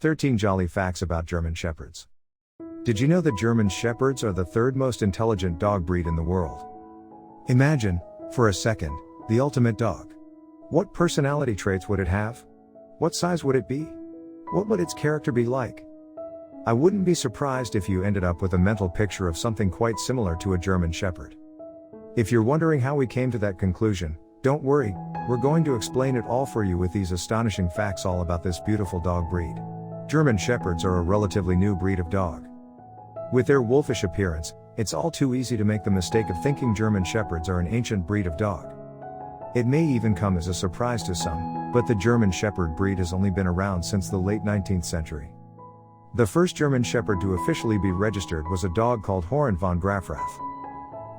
13 Jolly Facts about German Shepherds. Did you know that German Shepherds are the third most intelligent dog breed in the world? Imagine, for a second, the ultimate dog. What personality traits would it have? What size would it be? What would its character be like? I wouldn't be surprised if you ended up with a mental picture of something quite similar to a German Shepherd. If you're wondering how we came to that conclusion, don't worry, we're going to explain it all for you with these astonishing facts all about this beautiful dog breed. German Shepherds are a relatively new breed of dog. With their wolfish appearance, it's all too easy to make the mistake of thinking German Shepherds are an ancient breed of dog. It may even come as a surprise to some, but the German Shepherd breed has only been around since the late 19th century. The first German Shepherd to officially be registered was a dog called Howling von Grafrath.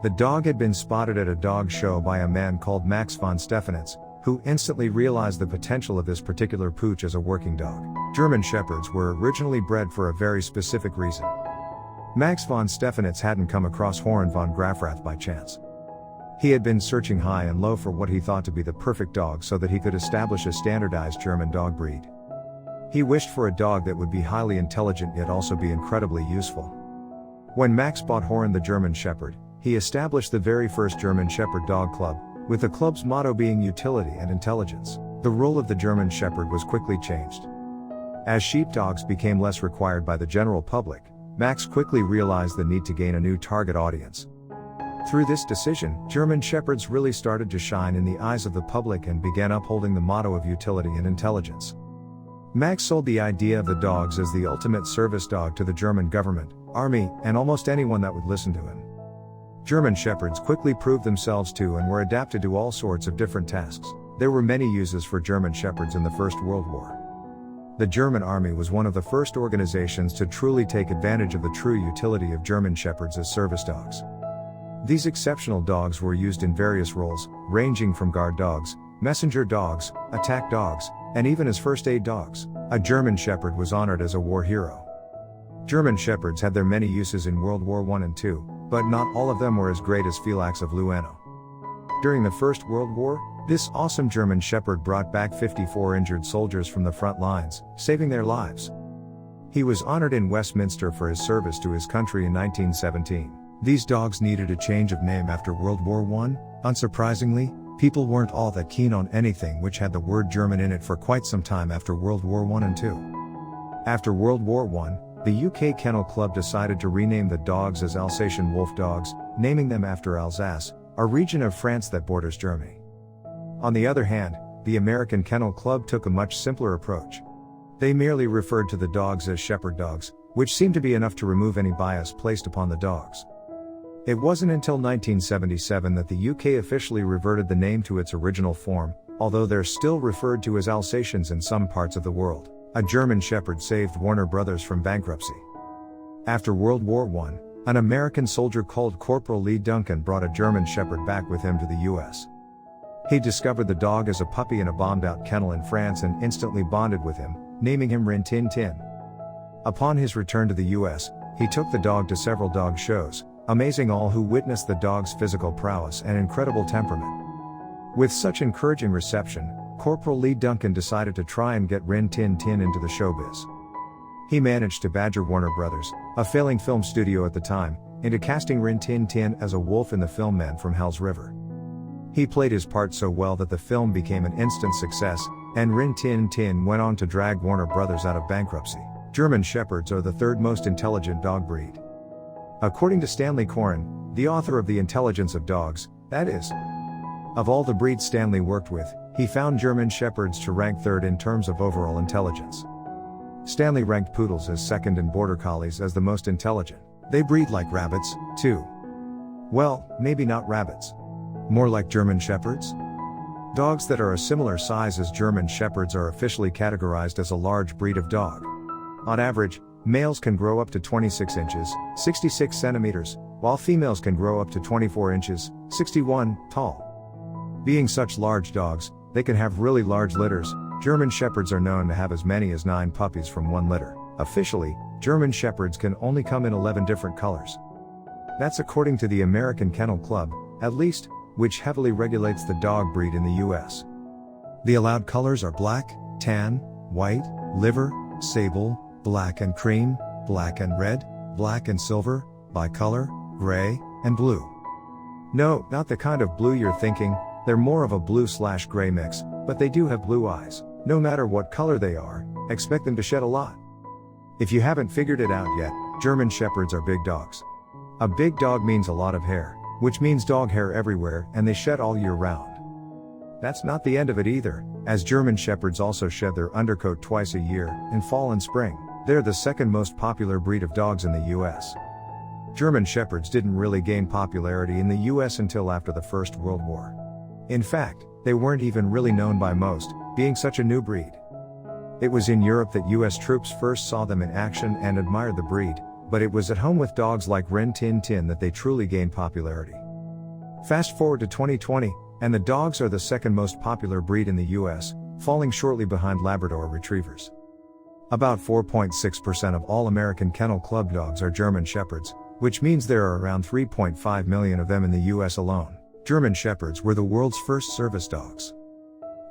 The dog had been spotted at a dog show by a man called Max von Stephanitz, who instantly realized the potential of this particular pooch as a working dog. German Shepherds were originally bred for a very specific reason. Max von Stephanitz hadn't come across Howling von Grafrath by chance. He had been searching high and low for what he thought to be the perfect dog so that he could establish a standardized German dog breed. He wished for a dog that would be highly intelligent yet also be incredibly useful. When Max bought Howling the German Shepherd, he established the very first German Shepherd Dog Club, with the club's motto being utility and intelligence. The role of the German Shepherd was quickly changed. As sheepdogs became less required by the general public, Max quickly realized the need to gain a new target audience. Through this decision, German Shepherds really started to shine in the eyes of the public and began upholding the motto of utility and intelligence. Max sold the idea of the dogs as the ultimate service dog to the German government, army, and almost anyone that would listen to him. German Shepherds quickly proved themselves to and were adapted to all sorts of different tasks. There were many uses for German Shepherds in the First World War. The German Army was one of the first organizations to truly take advantage of the true utility of German Shepherds as service dogs. These exceptional dogs were used in various roles, ranging from guard dogs, messenger dogs, attack dogs, and even as first aid dogs. A German Shepherd was honored as a war hero. German Shepherds had their many uses in World War I and II, but not all of them were as great as Felix of Luano. During the First World War, this awesome German Shepherd brought back 54 injured soldiers from the front lines, saving their lives. He was honored in Westminster for his service to his country in 1917. These dogs needed a change of name after World War I. Unsurprisingly, people weren't all that keen on anything which had the word German in it for quite some time after World War I and II. After World War I, the UK Kennel Club decided to rename the dogs as Alsatian Wolf Dogs, naming them after Alsace, a region of France that borders Germany. On the other hand, the American Kennel Club took a much simpler approach. They merely referred to the dogs as Shepherd Dogs, which seemed to be enough to remove any bias placed upon the dogs. It wasn't until 1977 that the UK officially reverted the name to its original form, although they're still referred to as Alsatians in some parts of the world. A German Shepherd saved Warner Brothers from bankruptcy. After World War I, an American soldier called Corporal Lee Duncan brought a German Shepherd back with him to the US. He discovered the dog as a puppy in a bombed-out kennel in France and instantly bonded with him, naming him Rin Tin Tin. Upon his return to the US, he took the dog to several dog shows, amazing all who witnessed the dog's physical prowess and incredible temperament. With such encouraging reception, Corporal Lee Duncan decided to try and get Rin Tin Tin into the showbiz. He managed to badger Warner Brothers, a failing film studio at the time, into casting Rin Tin Tin as a wolf in the film Man from Hell's River. He played his part so well that the film became an instant success, and Rin Tin Tin went on to drag Warner Brothers out of bankruptcy. German Shepherds are the third most intelligent dog breed. According to Stanley Coren, the author of The Intelligence of Dogs, that is, of all the breeds Stanley worked with, he found German Shepherds to rank third in terms of overall intelligence. Stanley ranked poodles as second and border collies as the most intelligent. They breed like rabbits, too. Well, maybe not rabbits. More like German Shepherds? Dogs that are a similar size as German Shepherds are officially categorized as a large breed of dog. On average, males can grow up to 26 inches, 66 centimeters, while females can grow up to 24 inches, 61, tall. Being such large dogs, they can have really large litters. German Shepherds are known to have as many as 9 puppies from one litter. Officially, German Shepherds can only come in 11 different colors. That's according to the American Kennel Club, at least, which heavily regulates the dog breed in the US. The allowed colors are black, tan, white, liver, sable, black and cream, black and red, black and silver, bicolor, gray, and blue. No, not the kind of blue you're thinking, they're more of a blue/gray mix, but they do have blue eyes. No matter what color they are, expect them to shed a lot. If you haven't figured it out yet, German Shepherds are big dogs. A big dog means a lot of hair, which means dog hair everywhere, and they shed all year round. That's not the end of it either, as German Shepherds also shed their undercoat twice a year, in fall and spring. They're the second most popular breed of dogs in the US. German Shepherds didn't really gain popularity in the US until after the First World War. In fact, they weren't even really known by most, being such a new breed. It was in Europe that US troops first saw them in action and admired the breed, but it was at home with dogs like Rin Tin Tin that they truly gained popularity. Fast forward to 2020, and the dogs are the second most popular breed in the US, falling shortly behind Labrador Retrievers. About 4.6% of all American Kennel Club dogs are German Shepherds, which means there are around 3.5 million of them in the US alone. German Shepherds were the world's first service dogs.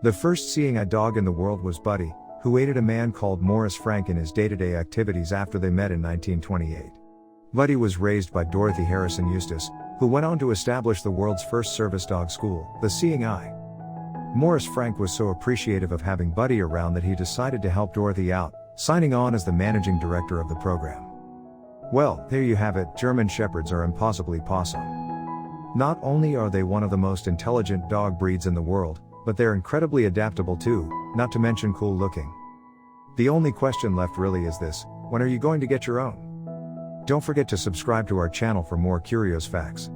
The first seeing-eye dog in the world was Buddy, who aided a man called Morris Frank in his day-to-day activities after they met in 1928. Buddy was raised by Dorothy Harrison Eustace, who went on to establish the world's first service dog school, the Seeing Eye. Morris Frank was so appreciative of having Buddy around that he decided to help Dorothy out, signing on as the managing director of the program. Well, there you have it, German Shepherds are impossibly awesome. Not only are they one of the most intelligent dog breeds in the world, but they're incredibly adaptable too, not to mention cool looking. The only question left really is this: when are you going to get your own? Don't forget to subscribe to our channel for more curious facts.